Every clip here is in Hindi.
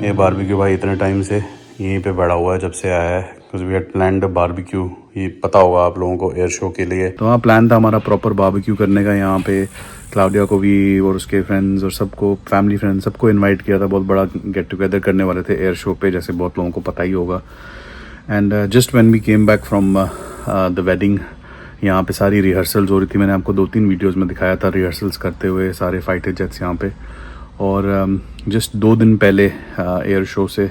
ये बारबेक्यू भाई इतने टाइम से यहीं पे बैठा हुआ है जब से आया है, because we had planned barbecue. ये पता होगा आप लोगों को एयर शो के लिए। तो हाँ, प्लान था हमारा प्रॉपर बारबेक्यू करने का यहाँ पे। क्लाउडिया को भी और उसके फ्रेंड्स और सबको, फैमिली फ्रेंड्स सबको इनवाइट किया था। बहुत बड़ा गेट टुगेदर करने वाले थे एयर शो पे, जैसे बहुत लोगों को पता ही होगा। And just when we came back from the wedding, यहाँ पे सारी रिहर्सल्स हो रही थी। मैंने आपको 2-3 वीडियोस में दिखाया था रिहर्सल्स करते हुए सारे फाइटर जेट्स यहाँ पे। और जस्ट 2 दिन पहले एयर शो से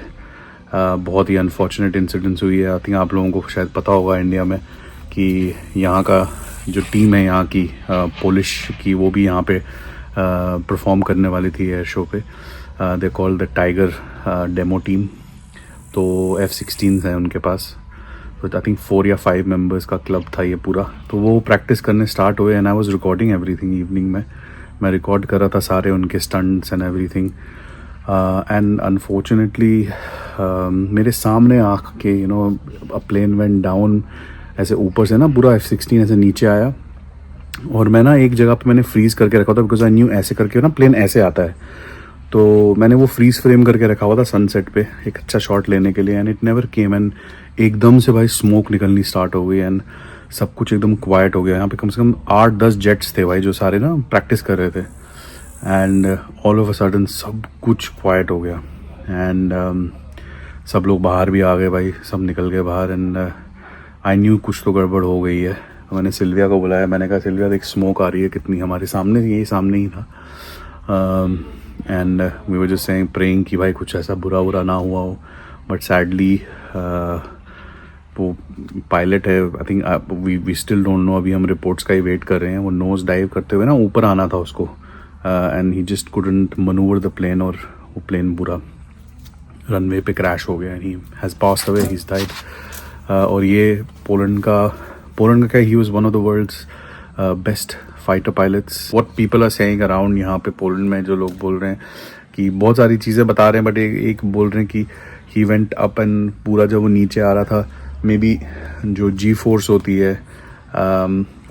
बहुत ही अनफॉर्चुनेट इंसिडेंट्स हुई है। आई थिंक आप लोगों को शायद पता होगा इंडिया में कि यहाँ का जो टीम है यहाँ की पोलिश की, वो भी यहाँ पे परफॉर्म करने वाली थी एयर शो पे। They call the tiger demo team. तो F-16 है उनके पास। तो आई थिंक 4 या 5 मेंबर्स का क्लब था ये पूरा। तो वो प्रैक्टिस करने स्टार्ट हुए and I was recording everything. Evening में मैं रिकॉर्ड कर रहा था सारे उनके stunts and everything. And unfortunately मेरे सामने आके अ प्लेन वेंट डाउन। ऐसे ऊपर से ना पूरा F-16 ऐसे नीचे आया और मैं ना एक जगह पे मैंने फ्रीज़ करके रखा था, बिकॉज आई न्यू ऐसे करके ना प्लेन ऐसे आता है। तो मैंने वो फ्रीज़ फ्रेम करके रखा हुआ था सनसेट पे एक अच्छा शॉट लेने के लिए। And it never came. And एकदम से भाई स्मोक निकलनी स्टार्ट हो गई एंड सब कुछ एकदम क्वाइट हो गया। यहाँ पे कम से कम 8-10 जेट्स थे भाई, जो सारे ना प्रैक्टिस कर रहे थे। And all of a sudden सब कुछ क्वाइट हो गया। एंड सब लोग बाहर भी आ गए भाई, सब निकल गए बाहर। एंड आई न्यू कुछ तो गड़बड़ हो गई है। मैंने सिल्विया को बुलाया, मैंने कहा सिल्विया देख स्मोक आ रही है कितनी, हमारे सामने, यही सामने ही था। And we were just saying, praying कि भाई कुछ ऐसा बुरा ना हुआ हो। बट सैडली वो पायलट है, I think we still don't know. अभी हम रिपोर्ट्स का ही वेट कर रहे हैं। वो नोज डाइव करते हुए ना ऊपर आना था उसको, and he just couldn't manoeuvre the plane, और वो प्लेन पूरा रनवे पे क्रैश हो गया। And he has passed away, he is died. और ये पोलैंड का क्या, he was one of the world's best fighter pilots. What people are saying around यहाँ पे पोलैंड में, जो लोग बोल रहे हैं कि बहुत सारी चीज़ें बता रहे हैं, बट एक बोल रहे हैं कि ही वेंट अप एंड पूरा जब वो नीचे आ रहा था, मे बी जो जी फोर्स होती है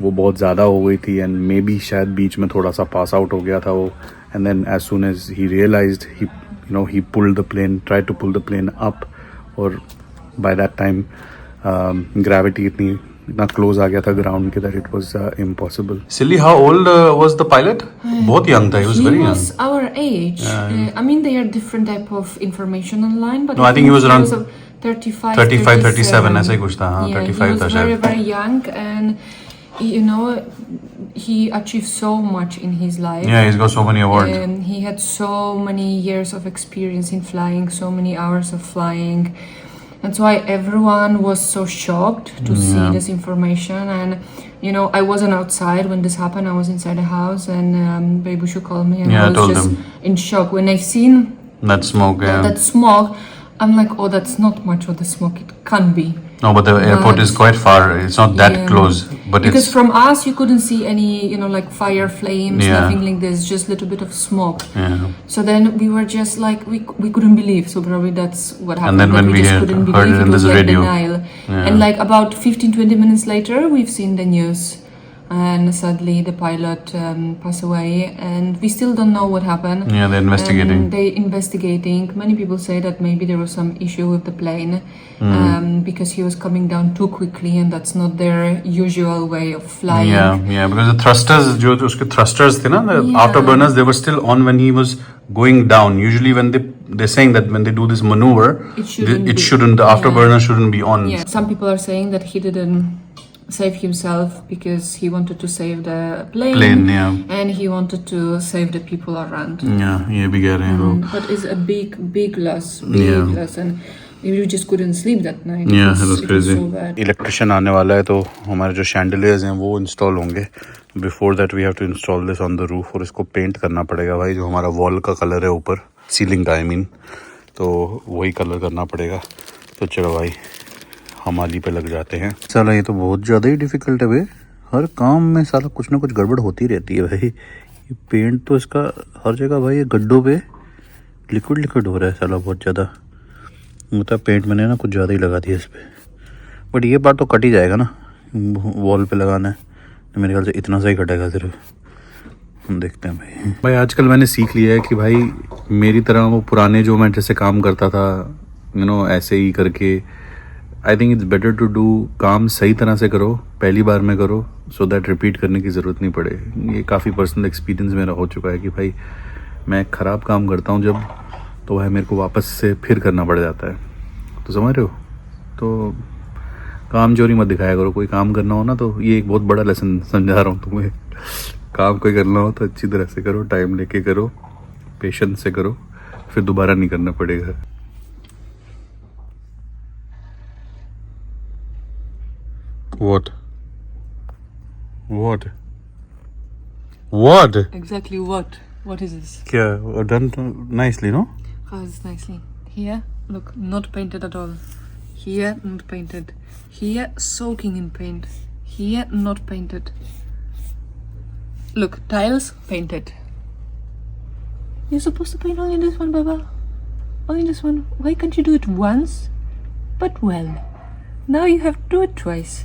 वो बहुत ज़्यादा हो गई थी। एंड मे बी शायद बीच में थोड़ा सा पास आउट हो गया था वो। And then as soon as he realised, he pulled the plane, try to pull the plane up. और बाय दैट टाइम ग्रेविटी इतना क्लोज आ गया था ग्राउंड के, that it was impossible. Silly, how old was the pilot? बहुत यंग था, he was very young. Our age. I mean, there are different type of information online, but No, I think he was around 35, 37 ऐसा ही कुछ था। हाँ, 35 था शायद। He was very young, and he achieved so much in his life. Yeah, he's got so many awards. He had so many years of experience in flying, so many hours of flying. That's why everyone was so shocked to see this information. And I wasn't outside when this happened. I was inside the house, and Babushu called me, and I was just in shock when I seen that smoke. That smoke. I'm like, oh, that's not much of the smoke. It can be. No, but the airport is quite far. It's not that close. But because from us, you couldn't see any, like fire flames, nothing like this. Just a little bit of smoke. Yeah. So then we were just like, we couldn't believe. So probably that's what happened. And then when we heard it in this radio. And like about 15-20 minutes later, we've seen the news. And sadly, the pilot passed away, and we still don't know what happened. Yeah, they're investigating. They're investigating. Many people say that maybe there was some issue with the plane, because he was coming down too quickly, and that's not their usual way of flying. Yeah, because the thrusters, जो उसके thrusters थे ना, the afterburners, they were still on when he was going down. Usually, when they're saying that when they do this maneuver, it shouldn't. The afterburner shouldn't be on. Yeah, some people are saying that he didn't save himself because he wanted to save the plane, and he wanted to save the people around. Yeah, ये भी कह रहे हैं लोग. But it's a big loss, loss, and we just couldn't sleep that night. Yeah, it was crazy. Electrician आने वाला है, तो हमारे जो शैंडलियर्स हैं वो इंस्टॉल होंगे। Before that we have to install this on the roof, और इसको पेंट करना पड़ेगा भाई। जो हमारा वॉल का कलर है ऊपर, सीलिंग का आई मीन, तो वही कलर करना पड़ेगा। तो चलो भाई, हमाली पे लग जाते हैं। साला ये तो बहुत ज़्यादा ही डिफ़िकल्ट है भाई। हर काम में साला कुछ ना कुछ गड़बड़ होती रहती है भाई। ये पेंट तो इसका हर जगह भाई, ये गड्ढों पे लिक्विड हो रहा है साला बहुत ज़्यादा। मतलब पेंट मैंने ना कुछ ज़्यादा ही लगा दिया इस पर। बट ये बार तो कट ही जाएगा ना, वॉल पे लगाना है तो मेरे ख्याल से इतना सा ही कटेगा सिर्फ। हम देखते हैं भाई। आजकल मैंने सीख लिया है कि भाई मेरी तरह वो पुराने जो मैं जैसे काम करता था ऐसे ही करके I think it's better to do काम सही तरह से करो, पहली बार में करो, सो दैट रिपीट करने की ज़रूरत नहीं पड़े। ये काफ़ी पर्सनल एक्सपीरियंस मेरा हो चुका है कि भाई मैं ख़राब काम करता हूँ जब, तो वह मेरे को वापस से फिर करना पड़ जाता है। तो समझ रहे हो? तो काम चोरी मत दिखाया करो। कोई काम करना हो ना तो ये एक बहुत बड़ा लेसन समझा रहा हूँ तुम्हें। काम कोई करना हो तो अच्छी तरह से करो, टाइम लेके करो, पेशेंस से करो, फिर दोबारा नहीं करना पड़ेगा। What? Exactly what? What is this? क्या? Done nicely, no? How is this nicely? Here, look, not painted at all. Here, not painted. Here, soaking in paint. Here, not painted. Look, tiles, painted. You're supposed to paint only this one, Baba. Only this one. Why can't you do it once? But well, now you have to do it twice.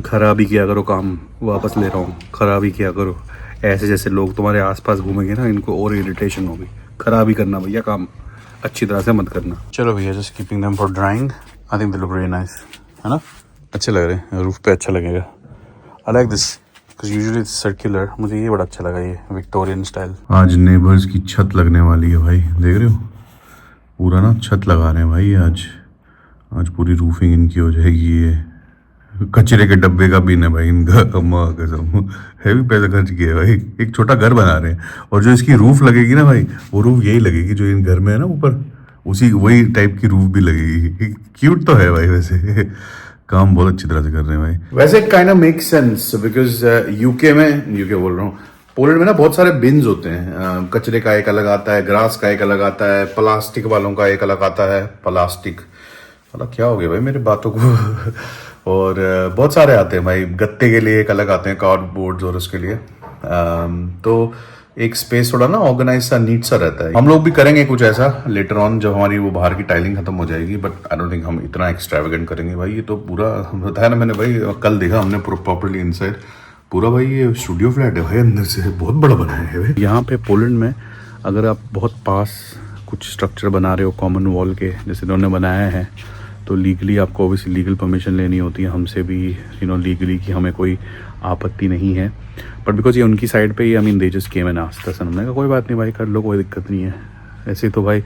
खराब ही किया करो काम, वापस ले रहा हूँ। खराब ही किया करो। ऐसे जैसे लोग तुम्हारे आसपास घूमेंगे ना, इनको और इरिटेशन होगी। खराब ही करना भैया काम, अच्छी तरह से मत करना। चलो भैया, just keeping them for drawing. I think they look really nice, है ना? अच्छे लग रहे हैं। रूफ पे अच्छा लगेगा। I like this because usually it's circular. मुझे ये बड़ा अच्छा लगा, ये विक्टोरियन स्टाइल। आज नेबर्स की छत लगने वाली है भाई, देख रहे हो? पूरा ना छत लगा रहे हैं भाई। आज पूरी रूफिंग इनकी हो जाएगी। ये कचरे के डब्बे का बिन है भाई इनका। अम्मा कसम, हैवी पैसा खर्च किया है भाई। एक छोटा घर बना रहे हैं, और जो इसकी रूफ लगेगी ना भाई, वो रूफ यही लगेगी जो इन घर में है ना ऊपर, उसी वही टाइप की रूफ भी लगेगी। क्यूट तो है भाई वैसे। काम बहुत अच्छी तरह से कर रहे हैं भाई। वैसे kind of make sense because UK बोल रहा हूँ, पोलैंड में ना बहुत सारे बिन्स होते हैं। कचरे का एक अलग आता है, ग्रास का एक अलग आता है, प्लास्टिक वालों का एक अलग आता है। प्लास्टिक मतलब क्या हो गया भाई मेरी बातों को। और बहुत सारे आते हैं भाई। गत्ते के लिए एक अलग आते हैं, कार्डबोर्ड्स और उसके लिए। तो एक स्पेस थोड़ा ना ऑर्गेनाइज सा, नीट सा रहता है। हम लोग भी करेंगे कुछ ऐसा लेटर ऑन, जब हमारी वो बाहर की टाइलिंग खत्म हो जाएगी। बट आई डोंट थिंक हम इतना एक्सट्रावेगेंट करेंगे भाई। ये तो पूरा बताया ना मैंने भाई, कल देखा हमने प्रॉपर्ली इनसाइड पूरा भाई। ये स्टूडियो फ्लैट है भाई, अंदर से बहुत बड़ा बनाया है भाई। यहाँ पे पोलैंड में अगर आप बहुत पास कुछ स्ट्रक्चर बना रहे हो कॉमन वॉल के, जैसे इन्होंने बनाया है, तो लीगली आपको ऑब्वियसली लीगल परमिशन लेनी होती है हमसे भी, लीगली कि हमें कोई आपत्ति नहीं है। बट बिकॉज ये उनकी साइड पे ही, I mean they just came and asked us. हमने कहा कोई बात नहीं भाई, कर लो, कोई दिक्कत नहीं है। ऐसे तो भाई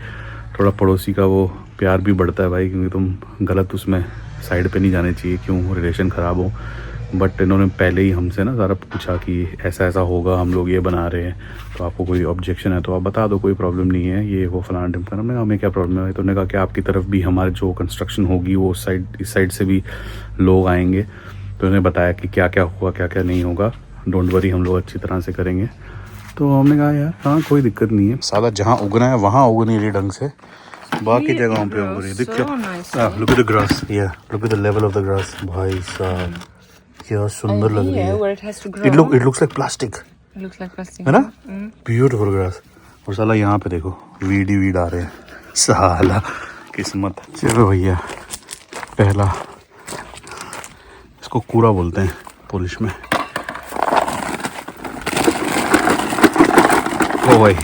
थोड़ा पड़ोसी का वो प्यार भी बढ़ता है भाई, क्योंकि तुम गलत उसमें साइड पे नहीं जाने चाहिए, क्यों रिलेशन ख़राब हो। बट इन्होंने पहले ही हमसे ना सारा पूछा कि ऐसा ऐसा होगा, हम लोग ये बना रहे हैं, तो आपको कोई ऑब्जेक्शन है तो आप बता दो, कोई प्रॉब्लम नहीं है, ये वो फलाना टिमकाना। हमने कहा हमें क्या प्रॉब्लम है। तो उन्होंने कहा कि आपकी तरफ भी हमारे जो कंस्ट्रक्शन होगी वो इस साइड से भी लोग आएंगे। तो उन्होंने बताया कि क्या क्या हुआ, क्या क्या नहीं होगा, डोंट वरी, हम लोग अच्छी तरह से करेंगे। तो हमने कहा यार हाँ कोई दिक्कत नहीं है। साला जहाँ उगना है वहाँ उग नहीं रही ढंग से, बाकी जगहों पे उग रही है। दिख क्या? लुक एट द ग्रास, या look at the level of the grass. भाई साहब क्या सुंदर लग रही है। इट लुक्स लाइक प्लास्टिक, है ना? Beautiful grass. और साला यहाँ पे देखो वीड आ रहे हैं। साला किस्मत। चलो भैया, पहला इसको कूड़ा बोलते हैं पोलिश में। ओ भाई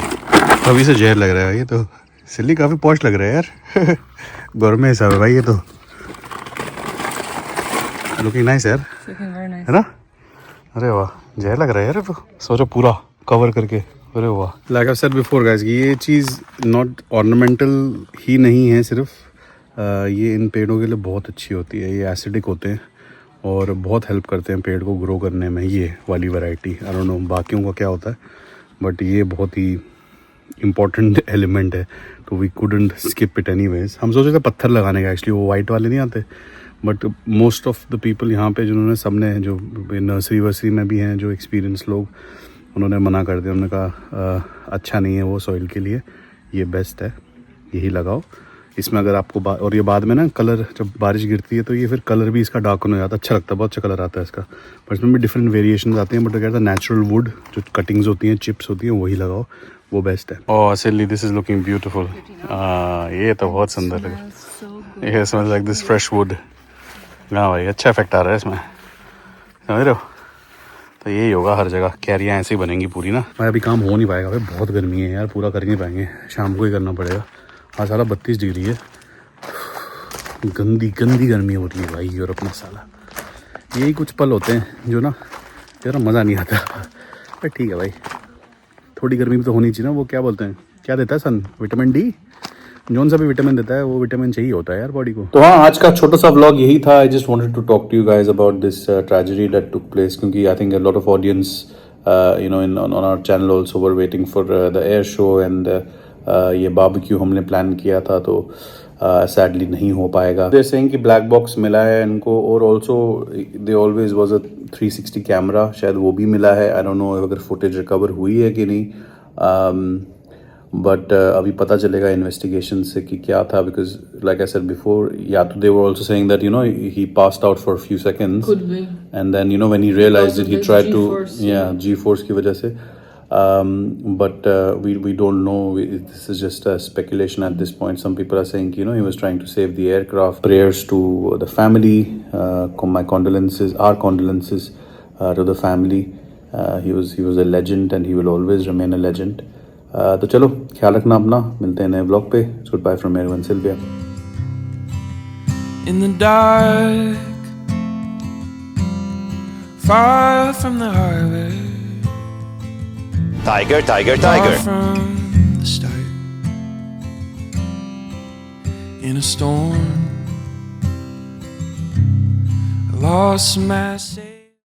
अभी से जहर लग रहा है ये तो। सिल्ली काफ़ी पॉश लग रहा है यार। गौरमें हिसाब है भाई ये तो। लुकिंग नाइस यार, है ना? अरे वाह, जहर लग रहा है यार। तो सोचो पूरा कवर करके, अरे वाह। Like I said before guys, ये चीज़ नॉट ऑर्नामेंटल ही नहीं है सिर्फ, ये इन पेड़ों के लिए बहुत अच्छी होती है। ये एसिडिक होते हैं और बहुत हेल्प करते हैं पेड़ को ग्रो करने में, ये वाली वैरायटी। आई डोंट नो बाकियों का क्या होता है, बट ये बहुत ही इम्पॉर्टेंट एलिमेंट है। तो we couldn't skip it anyways. हम सोचे थे पत्थर लगाने का, एक्चुअली वो वाइट वाले नहीं आते, but most of the people यहाँ पे जिन्होंने सबने, जो नर्सरी वर्सरी में भी हैं जो एक्सपीरियंस लोग, उन्होंने मना कर दिया। उन्होंने कहा अच्छा नहीं है वो सॉइल के लिए, ये बेस्ट है, यही लगाओ। इसमें अगर आपको और ये बाद में ना कलर, जब बारिश गिरती है तो ये फिर कलर भी इसका डार्कन हो जाता है, अच्छा लगता है, बहुत अच्छा कलर आता है इसका। पर इसमें भी डिफरेंट वेरिएशंस आते हैं, बट क्या कहता है नेचुरल वुड जो कटिंग्स होती हैं, चिप्स होती हैं, वही लगाओ, वो बेस्ट है। ओह सिली, दिस इज लुकिंग ब्यूटीफुल। ये तो बहुत सुंदर लग रहा है। ये smells like this fresh would. हाँ भाई, अच्छा इफेक्ट आ रहा है इसमें, समझ रहे हो। तो यही होगा हर जगह, कैरियाँ ऐसे ही बनेंगी पूरी ना। भाई अभी काम हो नहीं पाएगा भाई, बहुत गर्मी है यार, पूरा कर नहीं पाएंगे, शाम को ही करना पड़ेगा। आज साला 32 डिग्री है, गंदी गंदी गर्मी होती है भाई यूरोप में साला। यही कुछ पल होते हैं जो ना जरा मज़ा नहीं आता, पर ठीक है भाई, थोड़ी गर्मी भी तो होनी चाहिए ना। वो क्या बोलते हैं, क्या देता है सन, विटामिन डी, जौन सा भी विटामिन देता है वो विटामिन चाहिए होता है यार बॉडी को। तो हाँ, आज का छोटा सा व्लॉग यही था। I just wanted to talk to you guys about this tragedy that took place, क्योंकि I think a lot of audience you know in on our channel also were waiting for the air show and ये बारबेक्यू हमने प्लान किया था, तो सैडली नहीं हो पाएगा। दे सेइंग कि ब्लैक बॉक्स मिला है इनको, और also they always was a 360 camera, शायद वो भी मिला है। आई डोंट नो अगर फुटेज रिकवर हुई है कि नहीं, बट अभी पता चलेगा इन्वेस्टिगेशन से कि क्या था, because like I said before, या तो they were also saying that you know he passed out for few seconds, Could be. And then you know when he realised he tried to, G-force, या जी फोर्स की वजह से, but we don't know. This is just a speculation at this point. Some people are saying you know he was trying to save the aircraft. Prayers to the family, my condolences, our condolences to the family. He was a legend and he will always remain a legend. तो चलो ख्याल रखना अपना, मिलते हैं नए ब्लॉग पे। Goodbye from everyone, Sylvia. In the dark, far from the highway, Tiger, tiger, far tiger. from the start, in a storm, I lost my say.